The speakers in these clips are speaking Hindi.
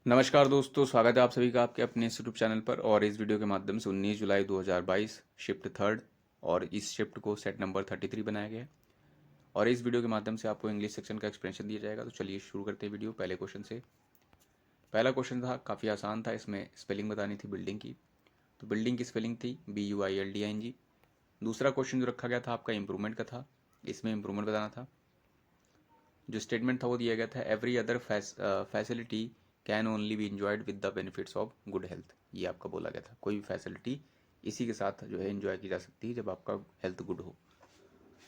नमस्कार दोस्तों, स्वागत है आप सभी का आपके अपने इस यूट्यूब चैनल पर। और इस वीडियो के माध्यम से 19 जुलाई 2022 शिफ्ट थर्ड और इस शिफ्ट को सेट नंबर 33 बनाया गया है। और इस वीडियो के माध्यम से आपको इंग्लिश सेक्शन का एक्सप्लेनेशन दिया जाएगा। तो चलिए शुरू करते हैं वीडियो पहले क्वेश्चन से। पहला क्वेश्चन था, काफ़ी आसान था, इसमें स्पेलिंग बतानी थी बिल्डिंग की। तो बिल्डिंग की स्पेलिंग थी BUILDING। दूसरा क्वेश्चन जो रखा गया था आपका इम्प्रूवमेंट का था, इसमें इम्प्रूवमेंट बताना था। जो स्टेटमेंट था वो दिया गया था, every other facility can only B enjoyed with the benefits of good health. ये आपका बोला गया था, कोई भी फैसिलिटी इसी के साथ जो है इंजॉय की जा सकती है जब आपका हेल्थ गुड हो।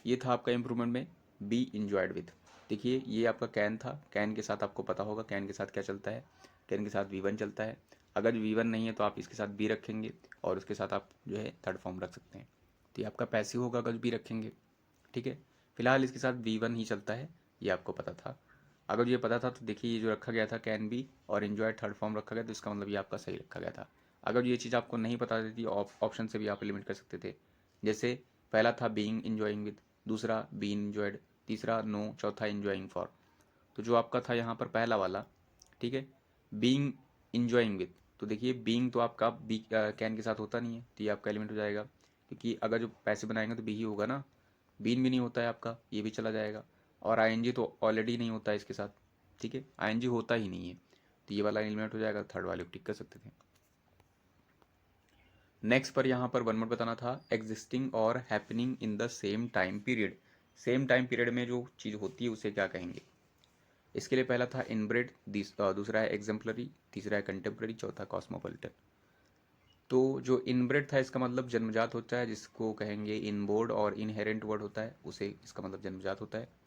ये था आपका इम्प्रूवमेंट में बी इंजॉयड विद। देखिए ये आपका कैन था, कैन के साथ आपको पता होगा कैन के साथ क्या चलता है, कैन के साथ V1 चलता है। अगर V1 नहीं है तो आप इसके साथ बी रखेंगे और उसके साथ आप जो है थर्ड फॉर्म रख सकते हैं। तो ये आपका पैसिव होगा अगर बी रखेंगे। ठीक है, फिलहाल इसके साथ V1 ही चलता है, ये आपको पता था। अगर ये पता था तो देखिए ये जो रखा गया था कैन बी और इन्जॉय थर्ड फॉर्म रखा गया, तो इसका मतलब ये आपका सही रखा गया था। अगर ये चीज़ आपको नहीं पता थी ऑप्शन से भी आप एलिमिनेट कर सकते थे। जैसे पहला था बीइंग इंजॉइंग विद, दूसरा बीइंग इंजॉयड, तीसरा नो, चौथा इंजॉइंग फॉर। तो जो आपका था यहाँ पर पहला वाला, ठीक है, बीइंग इंजॉइंग विद, तो देखिए बीइंग तो आपका बी कैन के साथ होता नहीं है, तो ये आपका एलिमेंट हो जाएगा, क्योंकि अगर जो पैसे बनाएंगे तो बी ही होगा ना। बीन भी नहीं होता है आपका, ये भी चला जाएगा। और आईएनजी तो ऑलरेडी नहीं होता है इसके साथ। ठीक है, आईएनजी होता ही नहीं है, तो ये वाला एलिमेंट हो जाएगा, थर्ड वाले को टिक कर सकते थे। नेक्स्ट पर यहाँ पर वन वर्ड बताना था, एग्जिस्टिंग और happening in the same time period. Same time period में जो चीज़ होती है उसे क्या कहेंगे। इसके लिए पहला था इनब्रेड, दूसरा है एग्जाम्पलरी, तीसरा है कंटेम्प्रेरी, चौथा कॉस्मोपॉलिटन। तो जो इनब्रेड था इसका मतलब जन्मजात होता है, जिसको कहेंगे इनबोर्ड, और इनहेरेंट वर्ड होता है उसे, इसका मतलब जन्मजात होता है।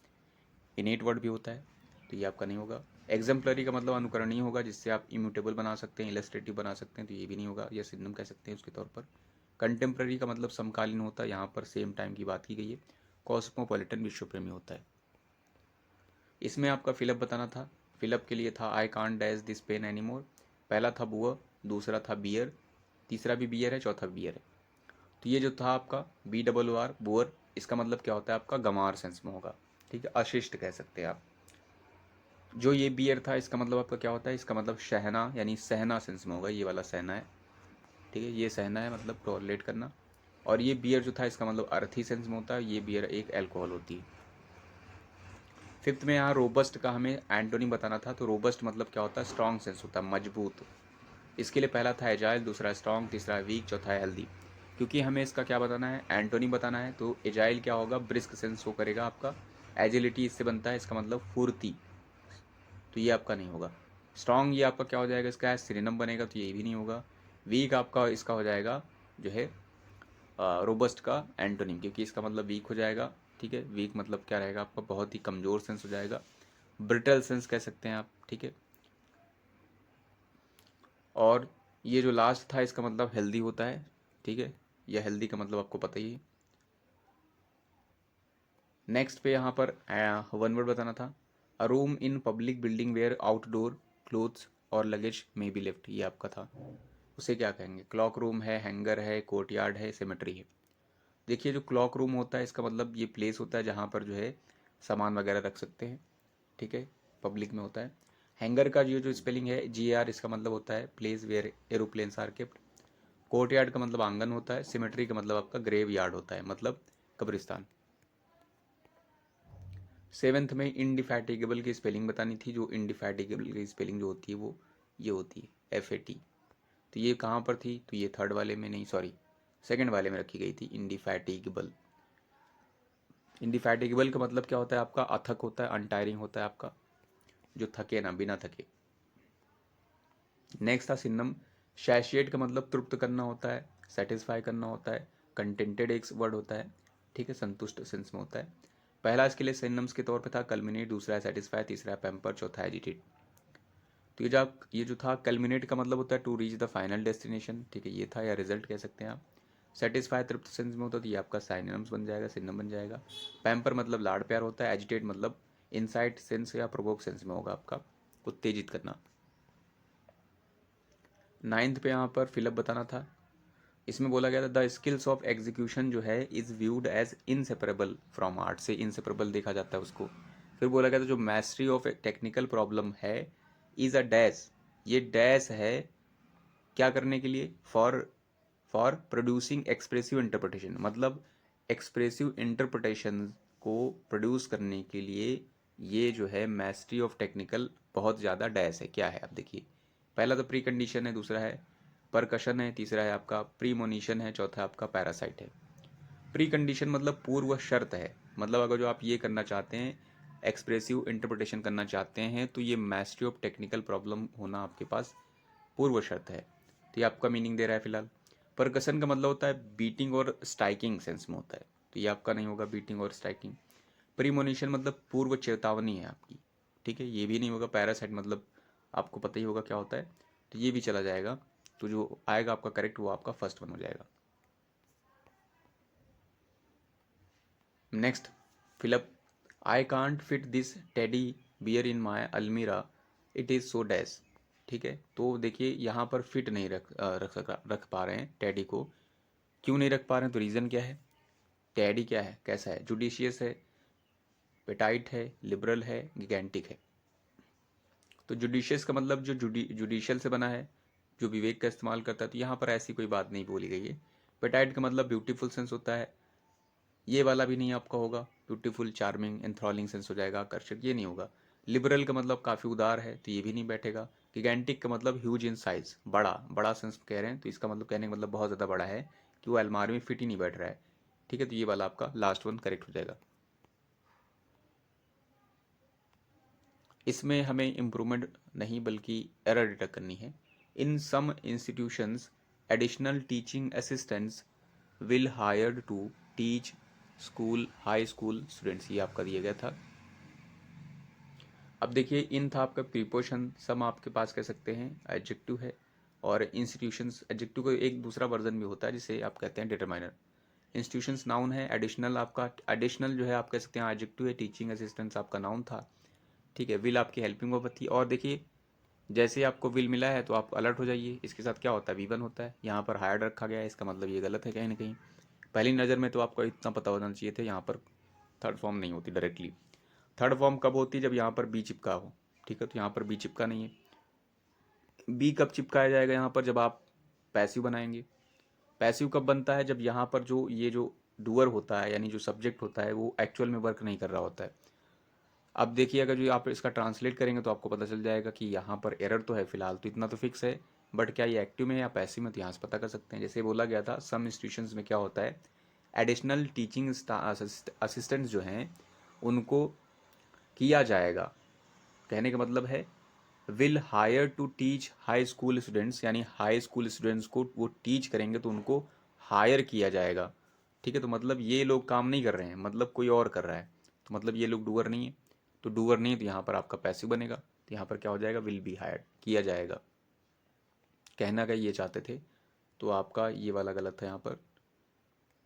इनेट वर्ड भी होता है, तो ये आपका नहीं होगा। एग्जाम्पलरी का मतलब अनुकरणीय होगा, जिससे आप इम्यूटेबल बना सकते हैं, इलस्ट्रेटिव बना सकते हैं, तो ये भी नहीं होगा, या सिनोनिम कह सकते हैं उसके तौर पर। कंटेम्प्रेरी का मतलब समकालीन होता है, यहाँ पर सेम टाइम की बात की गई है। कॉस्मोपॉलिटन विश्व प्रेमी होता है। इसमें आपका फिलअप बताना था। फिलअप के लिए था I can't dash this pen any more. पहला था बुअर, दूसरा था बियर, तीसरा भी बियर है, चौथा बियर है। तो ये जो था आपका BOOR बुअर, इसका मतलब क्या होता है आपका गंवार सेंस में होगा। ठीक है, अशिष्ट कह सकते हैं आप। जो ये बियर था इसका मतलब आपका क्या होता है, इसका मतलब शहना, यानी सहना सेंस में होगा, ये वाला सहना है। ठीक है, ये सहना है मतलब टॉलरेट करना। और ये बियर जो था इसका मतलब अर्थी सेंस में होता है, ये बियर एक अल्कोहल होती है। फिफ्थ में यहाँ रोबस्ट का हमें एंटोनिम बताना था। तो रोबस्ट मतलब क्या होता है, स्ट्रॉन्ग सेंस होता है, मजबूत। इसके लिए पहला था एजाइल, दूसरा स्ट्रॉन्ग, तीसरा वीक, चौथा है हेल्दी। क्योंकि हमें इसका क्या बताना है, एंटोनिम बताना है, तो एजाइल क्या होगा, ब्रिस्क सेंस शो करेगा आपका। एजिलिटी इससे बनता है, इसका मतलब फुर्ती, तो ये आपका नहीं होगा। स्ट्रॉन्ग ये आपका क्या हो जाएगा, इसका सिनोनिम बनेगा, तो ये भी नहीं होगा। वीक आपका इसका हो जाएगा जो है रोबस्ट का एंटोनिम, क्योंकि इसका मतलब वीक हो जाएगा। ठीक है, वीक मतलब क्या रहेगा आपका, बहुत ही कमज़ोर सेंस हो जाएगा, ब्रिटल सेंस कह सकते हैं आप। ठीक है, और ये जो लास्ट था इसका मतलब हेल्दी होता है। ठीक है, यह हेल्दी का मतलब आपको पता ही है। नेक्स्ट पे यहाँ पर वन वर्ड बताना था, a room in public building where outdoor clothes और लगेज में बी लेफ्ट, ये आपका था। उसे क्या कहेंगे, क्लॉक रूम है, हैंगर है, कोर्टयार्ड है, सेमेट्री है। देखिए जो क्लॉक रूम होता है इसका मतलब ये प्लेस होता है जहाँ पर जो है सामान वगैरह रख सकते हैं। ठीक है, पब्लिक में होता है। हैंगर का जो स्पेलिंग है GR, इसका मतलब होता है place where aeroplanes are kept. Courtyard का मतलब आंगन होता है। सिमेट्री का मतलब आपका ग्रेव यार्ड होता है, मतलब कब्रिस्तान। सेवेंथ में इनडिफैटिगेबल की स्पेलिंग बतानी थी। जो इनडिफैटिगेबल की स्पेलिंग जो होती है वो ये होती है FAT। तो ये कहाँ पर थी, तो ये थर्ड वाले में नहीं, सॉरी सेकंड वाले में रखी गई थी, इनडिफैटिगेबल। इनडिफैटिगेबल का मतलब क्या होता है आपका, अथक होता है, अनटायरिंग होता है आपका, जो थके ना, बिना थके। नेक्स्ट था सिन्नम, सैशिएट का मतलब तृप्त करना होता है, सेटिस्फाई करना होता है। कंटेंटेड एक वर्ड होता है, ठीक है, संतुष्ट सेंस में होता है। पहला इसके लिए सिनम्स के तौर पे था कल्मिनेट, दूसरा है सेटिस्फाई, तीसरा है पैम्पर, चौथा है एजिटेट। तो ये जो था कल्मिनेट का मतलब होता है to reach the final destination. ठीक है, ये था, या रिजल्ट कह सकते हैं आप। सेटिस्फाई तृप्त सेंस में होता है, तो ये आपका साइनम्स बन जाएगा, सिनम बन जाएगा। पैम्पर मतलब लाड़ प्यार होता है। एजिटेट मतलब इनसाइट सेंस या प्रोवोक सेंस में होगा आपका, उत्तेजित करना। नाइन्थ पे यहाँ पर फिलअप बताना था। इसमें बोला गया था द स्किल्स ऑफ एग्जीक्यूशन जो है is viewed as inseparable from art, से इनसेपरेबल देखा जाता है उसको। फिर बोला गया था जो mastery of a technical problem है इज अ डैश ये डैश है क्या करने के लिए, फॉर प्रोड्यूसिंग एक्सप्रेसिव इंटरप्रिटेशन, मतलब एक्सप्रेसिव इंटरप्रिटेशन को प्रोड्यूस करने के लिए ये जो है मैस्ट्री ऑफ टेक्निकल बहुत ज़्यादा डैश है। क्या है आप देखिए, पहला तो प्री कंडीशन है, दूसरा है परकशन है, तीसरा है आपका प्रीमोनिशन है, चौथा आपका पैरासाइट है। प्री कंडीशन मतलब पूर्व शर्त है, मतलब अगर जो आप ये करना चाहते हैं एक्सप्रेसिव इंटरप्रिटेशन करना चाहते हैं तो ये मैस्ट्री ऑफ टेक्निकल प्रॉब्लम होना आपके पास पूर्व शर्त है। तो ये आपका मीनिंग दे रहा है फिलहाल। परकसन का मतलब होता है बीटिंग और स्ट्राइकिंग सेंस में होता है, तो ये आपका नहीं होगा बीटिंग और स्ट्राइकिंग। प्रीमोनिशन मतलब पूर्व चेतावनी है आपकी, ठीक है, ये भी नहीं होगा। पैरासाइट मतलब आपको पता ही होगा क्या होता है, तो ये भी चला जाएगा। तो जो आएगा आपका करेक्ट वो आपका फर्स्ट वन हो जाएगा। Next, fill up, I can't fit this teddy bear in my अलमीरा, इट इज़ सो डैश। ठीक है, तो देखिए यहाँ पर फिट नहीं रख पा रहे हैं टेडी को। क्यों नहीं रख पा रहे हैं, तो रीज़न क्या है। टेडी क्या है, कैसा है, जुडिशियस है, पेटाइट है, लिबरल है, गिगेंटिक है। तो जुडिशियस का मतलब जो जुडिशियल से बना है, जो विवेक का इस्तेमाल करता है, तो यहाँ पर ऐसी कोई बात नहीं बोली गई है। पेटाइट का मतलब ब्यूटीफुल सेंस होता है, ये वाला भी नहीं आपका होगा। ब्यूटीफुल, चार्मिंग, एंथ्रॉलिंग सेंस हो जाएगा, आकर्षक, ये नहीं होगा। लिबरल का मतलब काफ़ी उदार है, तो ये भी नहीं बैठेगा। गिगेंटिक का मतलब ह्यूज इन साइज, बड़ा बड़ा सेंस कह रहे हैं, तो इसका मतलब कहने का मतलब बहुत ज़्यादा बड़ा है कि वो अलमारी में फिट ही नहीं बैठ रहा है। ठीक है, तो ये वाला आपका लास्ट वन करेक्ट हो जाएगा। इसमें हमें इम्प्रूवमेंट नहीं बल्कि एरर डिटेक्ट करनी है। In some institutions additional teaching assistants will hired to teach school high school students, ये आपका दिया गया था। अब देखिए इन था आपका प्रीपोजिशन, सम आपके पास कह सकते हैं एडजेक्टिव है, और इंस्टीट्यूशंस एडजेक्टिव का एक दूसरा वर्जन भी होता है जिसे आप कहते हैं डिटरमाइनर। इंस्टीट्यूशंस नाउन है, एडिशनल आपका एडिशनल जो है आप कह सकते हैं एडजेक्टिव है, टीचिंग असिस्टेंट्स आपका नाउन था। ठीक है, विल आपकी हेल्पिंग वर्ब थी। और देखिए जैसे ही आपको विल मिला है तो आप अलर्ट हो जाइए, इसके साथ क्या होता है वी1 होता है, यहाँ पर हायर्ड रखा गया है, इसका मतलब ये गलत है कहीं ना कहीं। पहली नज़र में तो आपको इतना पता होना चाहिए था, यहाँ पर थर्ड फॉर्म नहीं होती डायरेक्टली। थर्ड फॉर्म कब होती है, जब यहाँ पर बी चिपका हो। ठीक है, तो यहाँ पर बी चिपका नहीं है। बी कब चिपकाया जाएगा, यहाँ पर जब आप पैसिव बनाएंगे। पैसिव कब बनता है, जब यहाँ पर जो ये जो डूअर होता है यानी जो सब्जेक्ट होता है वो एक्चुअल में वर्क नहीं कर रहा होता है। अब देखिए अगर जो आप इसका ट्रांसलेट करेंगे तो आपको पता चल जाएगा कि यहाँ पर एरर तो है फिलहाल, तो इतना तो फिक्स है, बट क्या ये एक्टिव में या पैसिव में, तो यहाँ से पता कर सकते हैं। जैसे बोला गया था सम इंस्टीट्यूशंस में क्या होता है, एडिशनल टीचिंग असिस्टेंट्स जो हैं उनको किया जाएगा, कहने का मतलब है will hire to teach high school students, यानी हाई स्कूल स्टूडेंट्स को वो टीच करेंगे तो उनको हायर किया जाएगा। ठीक है, तो मतलब ये लोग काम नहीं कर रहे हैं, मतलब कोई और कर रहा है, तो मतलब ये लोग डूअर नहीं है। तो डूअर नहीं है तो यहाँ पर आपका पैसिव बनेगा, तो यहाँ पर क्या हो जाएगा, विल बी हायर्ड, किया जाएगा, कहना का ये चाहते थे, तो आपका ये वाला गलत था यहाँ पर।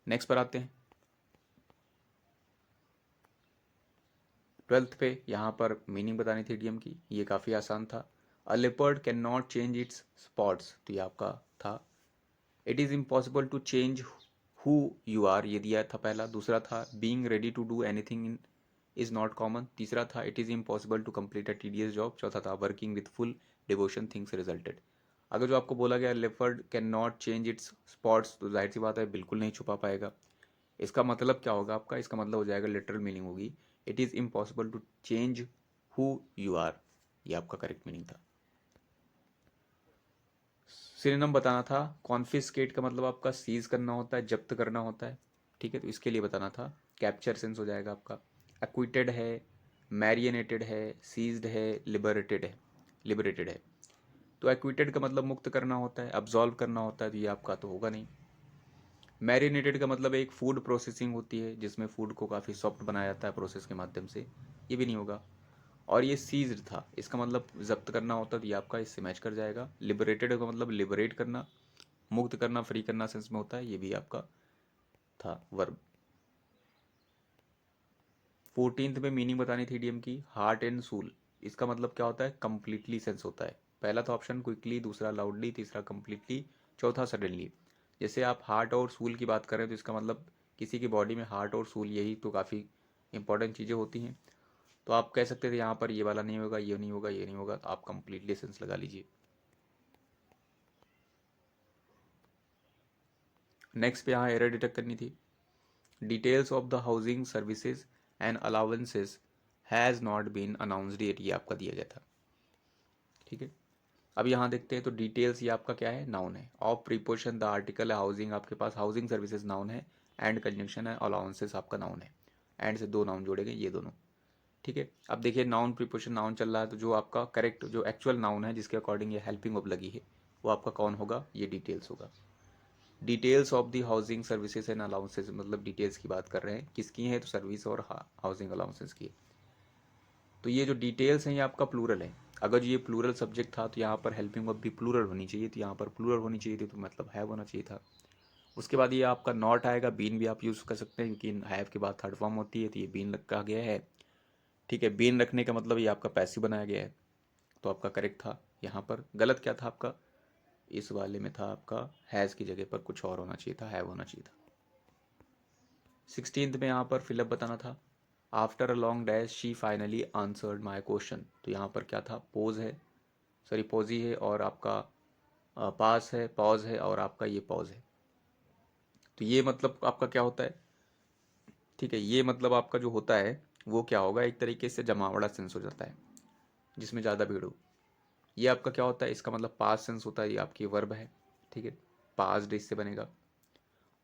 नेक्स्ट पर आते हैं, 12th पे यहाँ पर मीनिंग बतानी थी इडियम की, ये काफ़ी आसान था। A leopard can not change its spots, तो ये आपका था। It is impossible to change who you are, ये दिया था पहला। दूसरा था being ready to do anything in is not common. तीसरा था it is impossible to complete a tedious job. चौथा था working with full devotion things resulted. अगर जो आपको बोला गया leopard can not change its spots, तो जाहिर सी बात है बिल्कुल नहीं छुपा पाएगा। इसका मतलब क्या होगा आपका, इसका मतलब हो जाएगा लिटरल मीनिंग होगी it is impossible to change who you are, ये आपका करेक्ट मीनिंग था। सिनोनिम बताना था, कॉन्फिस्केट का मतलब आपका सीज करना होता है, जब्त करना होता है। ठीक है, तो इसके लिए बताना था, कैप्चर सेंस हो जाएगा आपका। एक्विटेड है, मैरियनेटेड है, सीज्ड है, लिबरेटेड है। तो एक्विटेड का मतलब मुक्त करना होता है, अब्जॉल्व करना होता है, तो ये आपका तो होगा नहीं। मैरिनेटेड का मतलब एक फूड प्रोसेसिंग होती है जिसमें फूड को काफ़ी सॉफ्ट बनाया जाता है प्रोसेस के माध्यम से, ये भी नहीं होगा। और ये सीज्ड था, इसका मतलब जब्त करना होता, तो ये आपका इससे मैच कर जाएगा। लिबरेटेड का मतलब लिबरेट करना, मुक्त करना, फ्री करना सेंस में होता है, ये भी आपका था वर्ब। 14th में मीनिंग बतानी थी इडियम की, हार्ट एंड सूल, इसका मतलब क्या होता है, कंप्लीटली सेंस होता है। पहला था ऑप्शन क्विकली, दूसरा लाउडली, तीसरा कंप्लीटली, चौथा सडनली। जैसे आप हार्ट और सूल की बात करें तो इसका मतलब किसी की बॉडी में हार्ट और सूल, यही तो काफ़ी इंपॉर्टेंट चीज़ें होती हैं। तो आप कह सकते थे यहाँ पर ये वाला नहीं होगा, ये नहीं होगा, ये नहीं होगा, तो आप कंप्लीटली सेंस लगा लीजिए। नेक्स्ट पे यहाँ एरर डिटेक्ट करनी थी। Details of the housing services and allowances has not been announced yet, ये आपका दिया गया था। ठीक है, अब यहाँ देखते हैं तो डिटेल्स ये आपका क्या है, नाउन है। ऑफ प्रीपोजिशन द आर्टिकल है हाउसिंग, आपके पास हाउसिंग सर्विसेज नाउन है, एंड कंजंक्शन है अलाउंसेस आपका नाउन है। एंड से दो नाउन जोड़े गए, ये दोनों। ठीक है, अब देखिए नाउन प्रीपोजिशन नाउन चल रहा है, तो जो आपका करेक्ट जो एक्चुअल नाउन है जिसके अकॉर्डिंग ये हेल्पिंग वर्ब लगी है वो आपका कौन होगा, ये डिटेल्स होगा। Details of the housing services and allowances, मतलब डिटेल्स की बात कर रहे हैं, किसकी है, तो सर्विस और हाउसिंग अलाउंसेज की। तो ये जो डिटेल्स हैं ये आपका प्लूरल है। अगर ये प्लूरल सब्जेक्ट था तो यहाँ पर हेल्पिंग वर्ब भी प्लूरल होनी चाहिए थी, यहाँ पर प्लूरल होनी चाहिए थी, तो मतलब हैव होना चाहिए था। उसके बाद ये आपका नॉट आएगा, बीन भी आप यूज़ कर सकते हैं क्योंकि हैव के बाद थर्ड फॉर्म होती है, तो ये बीन रखा गया है। ठीक है, बीन रखने का मतलब ये आपका पैसिव बनाया गया है, तो आपका करेक्ट था। यहाँ पर गलत क्या था आपका, इस वाले में था आपका हैज़ की जगह पर कुछ और होना चाहिए था, हैव होना चाहिए था। 16th में यहाँ पर फिलअप बताना था। After a long dash she finally answered my question, तो यहाँ पर क्या था, पोज है, सॉरी पोजी है, और आपका पास है, पॉज है, और आपका ये पॉज है। तो ये मतलब आपका क्या होता है, ठीक है, ये मतलब आपका जो होता है वो क्या होगा, एक तरीके से जमावड़ा सेंस हो जाता है जिसमें ज़्यादा भीड़ हो। ये आपका क्या होता है, इसका मतलब पास सेंस होता है, ये आपकी वर्ब है। ठीक है, पास्ट इससे बनेगा।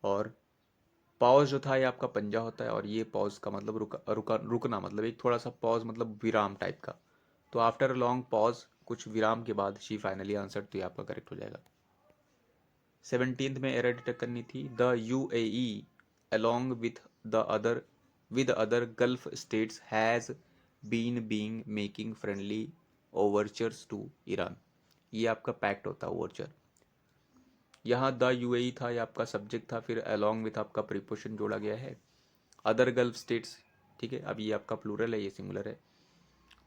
और पॉज जो था ये आपका पंजा होता है, और ये पॉज का मतलब रुकना, मतलब एक थोड़ा सा पॉज मतलब विराम टाइप का। तो आफ्टर अ लॉन्ग पॉज, कुछ विराम के बाद शी फाइनली आंसर्ड, तो ये आपका करेक्ट हो जाएगा। 17th में एरर डिटेक्ट करनी थी। The UAE along with other Gulf states has been making friendly overtures to Iran, ये आपका पैक्ट होता है ओवरचर। यहाँ द यूएई था, ये आपका सब्जेक्ट था, फिर along with आपका प्रीपोजिशन जोड़ा गया है, अदर गल्फ स्टेट्स। ठीक है, अब ये आपका प्लूरल है, ये सिंगुलर है।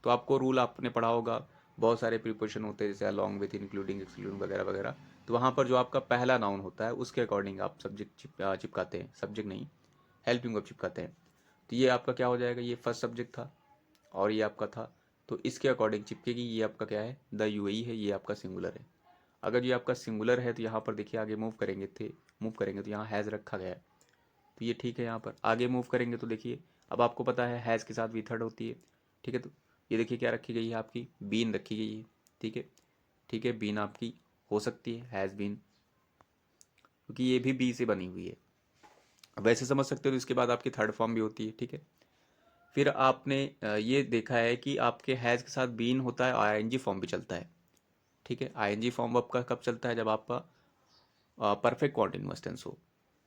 तो आपको रूल आपने पढ़ा होगा, बहुत सारे प्रीपोजिशन होते हैं जैसे अलॉन्ग विथ, इंक्लूडिंग, एक्सक्लूडिंग वगैरह वगैरह। तो वहाँ पर जो आपका पहला नाउन होता है उसके अकॉर्डिंग आप सब्जेक्ट चिपकाते हैं, सब्जेक्ट नहीं, हेल्पिंग वर्ब चिपकाते हैं। तो ये आपका क्या हो जाएगा, ये फर्स्ट सब्जेक्ट था और ये आपका था, तो इसके अकॉर्डिंग चिपकेगी, ये आपका क्या है, द यूएई है, ये आपका सिंगुलर है। अगर ये आपका सिंगुलर है तो यहाँ पर देखिए आगे मूव करेंगे तो यहाँ हैज़ रखा गया है, तो ये ठीक है। यहाँ पर आगे मूव करेंगे तो देखिए, अब आपको पता है हैज़ के साथ वी थर्ड होती है। ठीक है, तो ये देखिए क्या रखी गई है, आपकी बीन रखी गई है। ठीक है, ठीक है, बीन आपकी हो सकती है हैज़ बीन, क्योंकि ये भी बी से बनी हुई है, वैसे समझ सकते हो। तो इसके बाद आपकी थर्ड फॉर्म भी होती है। ठीक है, फिर आपने ये देखा है कि आपके हैज़ के साथ बीन होता है, आईएनजी फॉर्म भी चलता है। ठीक है, आईएनजी फॉर्म आपका कब चलता है, जब आपका परफेक्ट कॉन्टिन्यूअस टेंस हो।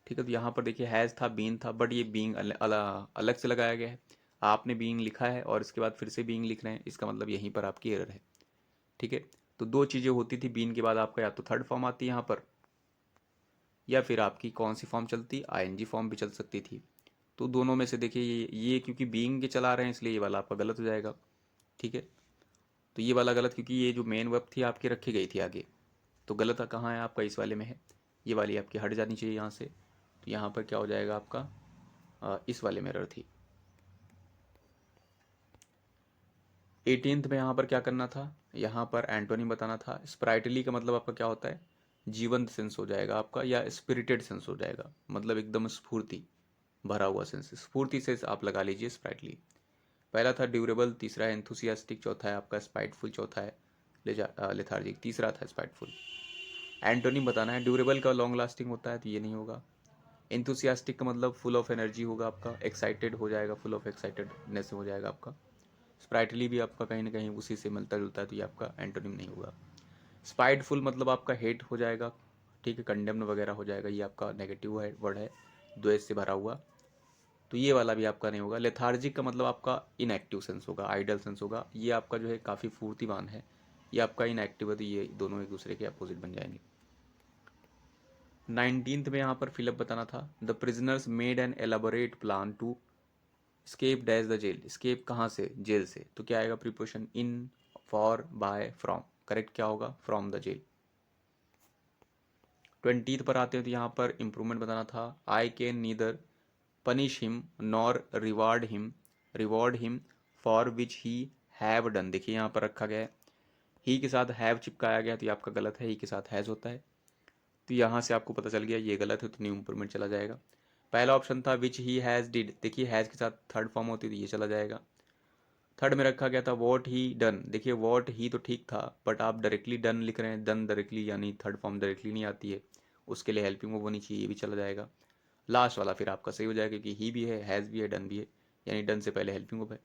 ठीक है, तो यहाँ पर देखिए हैज़ था, बीन था, बट ये बीइंग अलग से लगाया गया है। आपने बीइंग लिखा है और इसके बाद फिर से बीइंग लिख रहे हैं, इसका मतलब यहीं पर आपकी एरर है। ठीक है, तो दो चीज़ें होती थी, बीन के बाद आपका या तो थर्ड फॉर्म आती है यहाँ पर, या फिर आपकी कौन सी फॉर्म चलती, आईएनजी फॉर्म भी चल सकती थी। तो दोनों में से देखिए ये क्योंकि बीइंग के चला रहे हैं इसलिए ये वाला आपका गलत हो जाएगा। ठीक है, तो ये वाला गलत, क्योंकि ये जो मेन वर्ब थी आपकी रखी गई थी आगे, तो गलत कहाँ है आपका, इस वाले में है। ये वाली आपकी हट जानी चाहिए यहाँ से, तो यहाँ पर क्या हो जाएगा आपका, इस वाले में एरर थी। 18th में यहाँ पर क्या करना था, यहाँ पर एंटोनिम बताना था। स्प्राइटली का मतलब आपका क्या होता है, जीवंत सेंस हो जाएगा आपका, या स्पिरिटेड सेंस हो जाएगा, मतलब एकदम स्फूर्ति भरा हुआ सेंस, स्फूर्ति से आप लगा लीजिए स्प्राइटली। पहला था ड्यूरेबल, तीसरा है एंथुसियास्टिक, चौथा है आपका स्पाइटफुल, चौथा है लेथार्जिक, तीसरा था स्पाइटफुल। एंटोनिम बताना है। ड्यूरेबल का लॉन्ग लास्टिंग होता है, तो ये नहीं होगा। एंथुसियास्टिक का मतलब फुल ऑफ एनर्जी होगा आपका, एक्साइटेड हो जाएगा, फुल ऑफ एक्साइटेडनेस हो जाएगा आपका। स्प्राइटली भी आपका कहीं ना कहीं उसी से मिलता जुलता है, तो ये आपका एंटोनिम नहीं होगा। स्पाइटफुल मतलब आपका हेट हो जाएगा, ठीक है, कंडेम्न वगैरह हो जाएगा, ये आपका नेगेटिव है, वर्ड है, द्वेष से भरा हुआ, तो ये वाला भी आपका नहीं होगा। लेथार्जिक का मतलब आपका इनएक्टिव सेंस होगा, आइडल सेंस होगा, ये आपका जो है काफ़ी फूर्तिवान है, ये आपका इनएक्टिव है, तो ये दोनों एक दूसरे के अपोजिट बन जाएंगे। 19th में यहाँ पर फिलअप बताना था। The prisoners made an elaborate plan to escape dash the jail, escape कहाँ से, जेल से, तो क्या आएगा preposition, in, for, by, from, correct क्या होगा, फ्रॉम द जेल। 20th पर आते हैं तो यहाँ पर इंप्रूवमेंट बताना था। I can neither punish him nor reward him for which he have done, देखिए यहाँ पर रखा गया है, ही के साथ हैव चिपकाया गया तो ये आपका गलत है, ही के साथ हैज़ होता है, तो यहाँ से आपको पता चल गया ये गलत है, तो न्यू इंप्रूवमेंट चला जाएगा। पहला ऑप्शन था विच ही हैज़ डिड, देखिए हैज़ के साथ थर्ड फॉर्म होती है तो ये चला जाएगा। थर्ड में रखा गया था वॉट ही डन, देखिए वॉट ही तो ठीक था, बट आप डायरेक्टली डन लिख रहे हैं, डन डायरेक्टली यानी थर्ड फॉर्म डायरेक्टली नहीं आती है, उसके लिए हेल्पिंग वर्ब होनी चाहिए, ये भी चला जाएगा। लास्ट वाला फिर आपका सही हो जाएगा क्योंकि ही भी है, हैज़ भी है, डन भी है, यानी डन से पहले हेल्पिंग वर्ब है।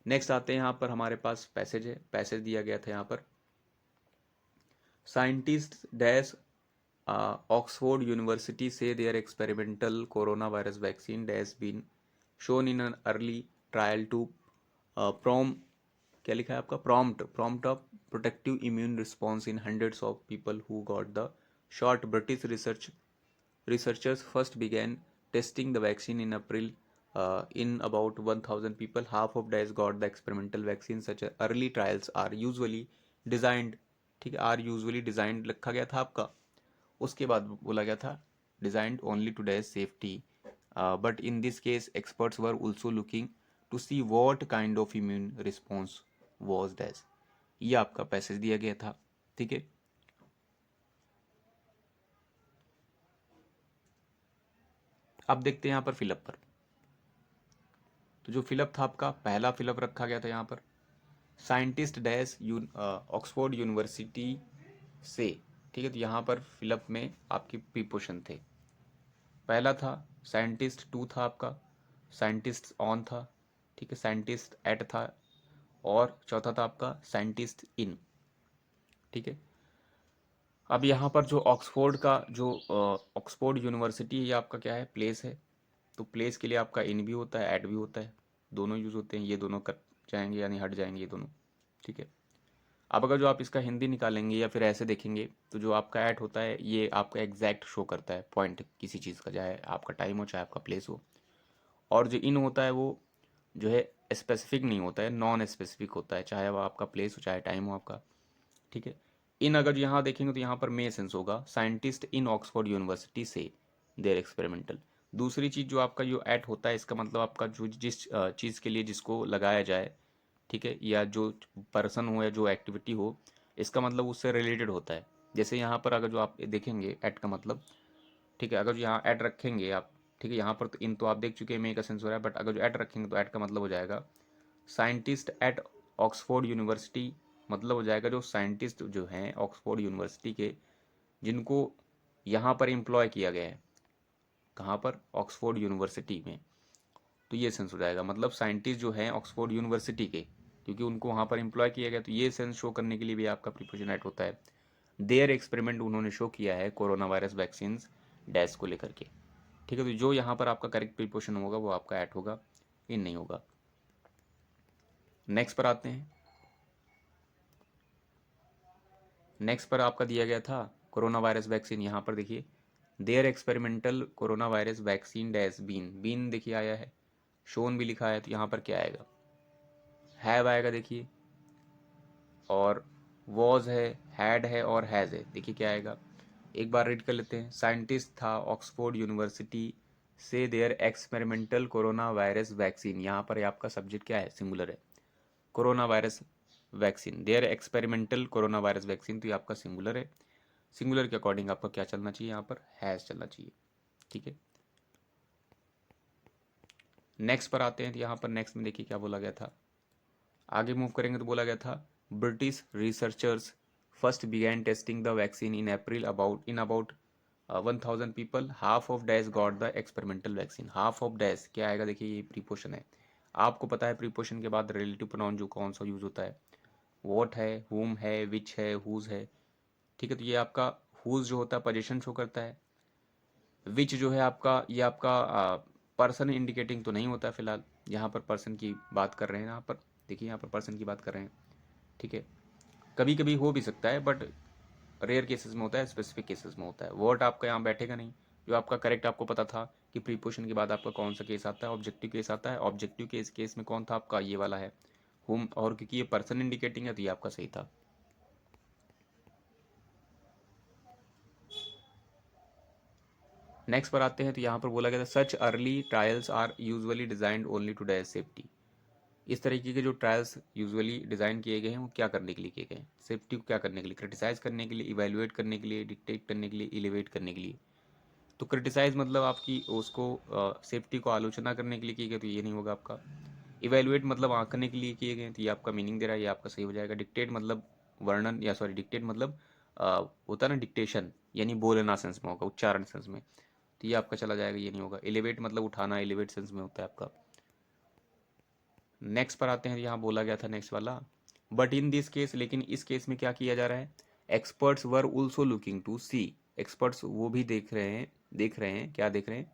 नेक्स्ट आते हैं यहाँ पर हमारे पास पैसेज है, पैसेज दिया गया था यहाँ पर, साइंटिस्ट डैश ऑक्सफोर्ड यूनिवर्सिटी से their experimental corona virus vaccine dash been shown in an early trial to prom, क्या लिखा है आपका, prompt of protective immune response in hundreds of people who got the shot. British researchers first began testing the vaccine in April in about 1000 people. Half of those got the experimental vaccine. Such early trials are usually designed, ठीक है, आर यूजली डिजाइंड लिखा गया था आपका, उसके बाद बोला गया था designed only to days safety, but in this case experts were also looking to see what kind of immune response was days. ये आपका पैसेज दिया गया था, ठीक है। अब देखते हैं यहाँ पर फिलअप पर, तो जो फिलअप था आपका, पहला फिलअप रखा गया था यहाँ पर साइंटिस्ट डैश ऑक्सफोर्ड यूनिवर्सिटी से, ठीक है, तो यहाँ पर फिलअप में आपकी प्रीपोजिशन थे, पहला था साइंटिस्ट, टू था आपका साइंटिस्ट ऑन था, ठीक है, साइंटिस्ट एट था, और चौथा था आपका साइंटिस्ट इन, ठीक है। अब यहाँ पर जो ऑक्सफोर्ड का जो ऑक्सफोर्ड यूनिवर्सिटी है ये आपका क्या है, प्लेस है, तो प्लेस के लिए आपका इन भी होता है एट भी होता है, दोनों यूज होते हैं, ये दोनों कट जाएंगे यानी हट जाएंगे ये दोनों, ठीक है। अब अगर जो आप इसका हिंदी निकालेंगे या फिर ऐसे देखेंगे तो जो आपका एट होता है ये आपका एग्जैक्ट शो करता है पॉइंट किसी चीज़ का, चाहे आपका टाइम हो चाहे आपका प्लेस हो, और जो इन होता है वो जो है स्पेसिफिक नहीं होता है, नॉन स्पेसिफिक होता है, चाहे वो आपका प्लेस हो चाहे टाइम हो आपका, ठीक है। इन अगर यहाँ देखेंगे तो यहाँ पर मे सेंस होगा, साइंटिस्ट इन ऑक्सफोर्ड यूनिवर्सिटी से देयर एक्सपेरिमेंटल। दूसरी चीज़ जो आपका जो एट होता है इसका मतलब आपका जो जिस चीज़ के लिए जिसको लगाया जाए, ठीक है, या जो पर्सन हो या जो एक्टिविटी हो, इसका मतलब उससे रिलेटेड होता है। जैसे यहाँ पर अगर जो आप देखेंगे एट का मतलब, ठीक है, अगर जो यहाँ एट रखेंगे आप, ठीक है, यहाँ पर तो इन तो आप देख चुके हैं मे का सेंस हो रहा है, बट अगर जो एट रखेंगे तो एट का मतलब हो जाएगा साइंटिस्ट एट ऑक्सफोर्ड यूनिवर्सिटी, मतलब हो जाएगा जो साइंटिस्ट जो हैं ऑक्सफोर्ड यूनिवर्सिटी के, जिनको यहाँ पर एम्प्लॉय किया गया है, कहाँ पर, ऑक्सफोर्ड यूनिवर्सिटी में, तो ये सेंस हो जाएगा, मतलब साइंटिस्ट जो हैं ऑक्सफोर्ड यूनिवर्सिटी के, क्योंकि उनको वहाँ पर एम्प्लॉय किया गया, तो ये सेंस शो करने के लिए भी आपका प्रीपोजिशन एट होता है। देयर एक्सपेरिमेंट उन्होंने शो किया है कोरोना वायरस वैक्सीन डैश को लेकर के, ठीक है, तो जो यहाँ पर आपका करेक्ट प्रीपोजिशन होगा वो आपका एट होगा, इन नहीं होगा। नेक्स्ट पर आते हैं, नेक्स्ट पर आपका दिया गया था कोरोना वायरस वैक्सीन, यहाँ पर देखिए their experimental corona virus vaccine dash been, been देखिए आया है, शोन भी लिखा है, तो यहाँ पर क्या आएगा, हैव आएगा देखिए, और वॉज है, हैड है और हैज़ है, देखिए क्या आएगा, एक बार रीड कर लेते हैं। साइंटिस्ट था ऑक्सफोर्ड यूनिवर्सिटी से their experimental corona virus vaccine, यहाँ पर आपका सब्जेक्ट क्या है, सिंगुलर है, corona virus vaccine, their experimental corona virus vaccine, तो ये आपका सिंगुलर है, सिंगुलर के अकॉर्डिंग आपका क्या चलना चाहिए, यहाँ पर हैज़ चलना चाहिए, ठीक है। नेक्स्ट पर आते हैं, तो यहाँ पर नेक्स्ट में देखिए क्या बोला गया था, आगे मूव करेंगे तो बोला गया था British researchers first began testing the vaccine in April about 1000 people, half of dash got the experimental vaccine, half of dash क्या आएगा, देखिए ये प्रीपोशन है, आपको पता है प्रीपोशन के बाद रिलेटिव प्रोनाउन जो कौन सा यूज होता है, वॉट है, हुम है, विच है, हुज है, ठीक है, तो ये आपका हुज जो होता है पोजीशन शो करता है, विच जो है आपका ये आपका पर्सन इंडिकेटिंग तो नहीं होता है, फिलहाल यहाँ पर पर्सन की बात कर रहे हैं, यहाँ पर देखिए यहाँ पर पर्सन की बात कर रहे हैं, ठीक है, कभी कभी हो भी सकता है बट रेयर केसेस में होता है, स्पेसिफिक केसेस में होता है, वर्ड आपका यहाँ बैठेगा नहीं, जो आपका करेक्ट आपको पता था कि प्रीपोजिशन के बाद आपका कौन सा केस आता है, ऑब्जेक्टिव केस आता है, ऑब्जेक्टिव केस में कौन था आपका, ये वाला है हुम, और क्योंकि ये पर्सन इंडिकेटिंग है तो ये आपका सही था। नेक्स्ट पर आते हैं, तो यहाँ पर बोला गया था such early trials are usually designed only to days safety. इस तरीके के जो ट्रायल्स यूजुअली डिज़ाइन किए गए हैं वो क्या करने के लिए किए गए हैं? सेफ्टी को क्या करने के लिए? क्रिटिसाइज करने के लिए, इवेल्युएट करने के लिए, डिक्टेट करने के लिए, इलिवेट करने के लिए। तो क्रिटिसाइज मतलब आपकी उसको सेफ्टी को आलोचना करने के लिए किए गए, तो ये नहीं होगा आपका। इवेल्युएट मतलब आंकने के लिए किए गए, तो ये आपका मीनिंग दे रहा है, ये आपका सही हो जाएगा। डिक्टेट मतलब वर्णन, या सॉरी डिक्टेट मतलब होता है ना डिक्टेशन, यानी बोलना सेंस में होगा, उच्चारण सेंस में, तो ये आपका चला जाएगा, ये नहीं होगा। एलिवेट मतलब उठाना, एलिवेट सेंस में होता है आपका। नेक्स्ट पर आते हैं, यहाँ बोला गया था नेक्स्ट वाला, बट इन दिस केस, लेकिन इस केस में क्या किया जा रहा है? Experts were also looking to see, experts वो भी देख रहे हैं, क्या देख रहे हैं?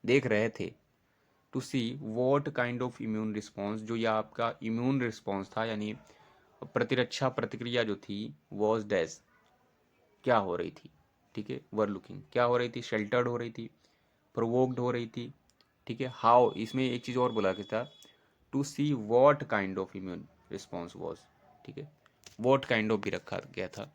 देख रहे थे। To see what kind of immune response, जो यह आपका इम्यून रिस्पॉन्स था, यानी प्रतिरक्षा प्रतिक्रिया जो थी, वॉज डैश, क्या हो रही थी? ठीक है, वर लुकिंग क्या हो रही थी? शेल्टर्ड हो रही थी, प्रोवोक्ड हो रही थी। ठीक है, हाउ, इसमें एक चीज़ और बोला गया था, to see what kind of immune response was. ठीक है, वॉट काइंड ऑफ भी रखा गया था।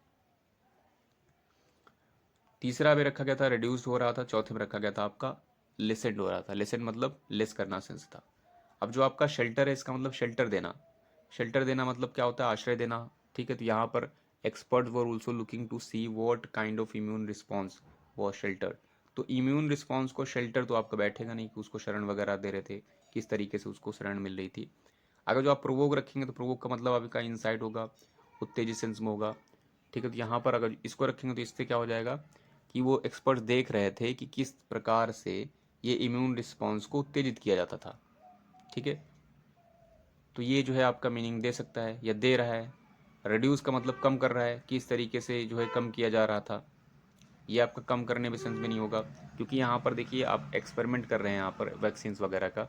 तीसरा भी रखा गया था रिड्यूस्ड हो रहा था। चौथे में रखा गया था आपका लिसेंड हो रहा था। लिसेंड मतलब लेस करना सेंस था। अब जो आपका शेल्टर है, इसका मतलब शेल्टर देना। शेल्टर देना मतलब क्या होता है? आश्रय देना। ठीक है, तो यहाँ पर expert were also looking to see what kind of immune response was shelter. तो इम्यून रिस्पॉन्स को शेल्टर तो आपका बैठेगा नहीं कि उसको शरण वगैरह दे रहे थे, किस तरीके से उसको शरण मिल रही थी। अगर जो आप प्रोवोक रखेंगे तो प्रोवोक का मतलब आपका इंसाइट होगा, उत्तेजित सेंस में होगा। ठीक है, तो यहाँ पर अगर इसको रखेंगे तो इससे क्या हो जाएगा कि वो एक्सपर्ट देख रहे थे कि किस प्रकार से ये इम्यून रिस्पॉन्स को उत्तेजित किया जाता था। ठीक है, तो ये जो है आपका मीनिंग दे सकता है या दे रहा है। रिड्यूस का मतलब कम कर रहा है, किस तरीके से जो है कम किया जा रहा था। ये आपका कम करने में सेंस में नहीं होगा, क्योंकि यहाँ पर देखिए आप एक्सपेरिमेंट कर रहे हैं यहाँ पर वैक्सीन वगैरह का,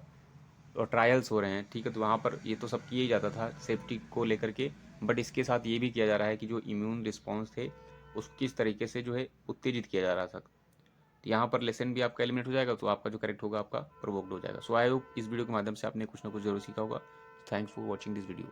और ट्रायल्स हो रहे हैं। ठीक है, तो वहाँ पर ये तो सब किया ही जाता था सेफ्टी को लेकर के, बट इसके साथ ये भी किया जा रहा है कि जो इम्यून रिस्पॉन्स थे उसको किस तरीके से जो है उत्तेजित किया जा रहा था। तो यहाँ पर लेसन भी आपका एलिमिनेट हो जाएगा, तो आपका जो करेक्ट होगा आपका प्रोवोक्ड हो जाएगा। सो आई होप इस वीडियो के माध्यम से आपने कुछ ना कुछ जरूर सीखा होगा। Thanks for watching this video.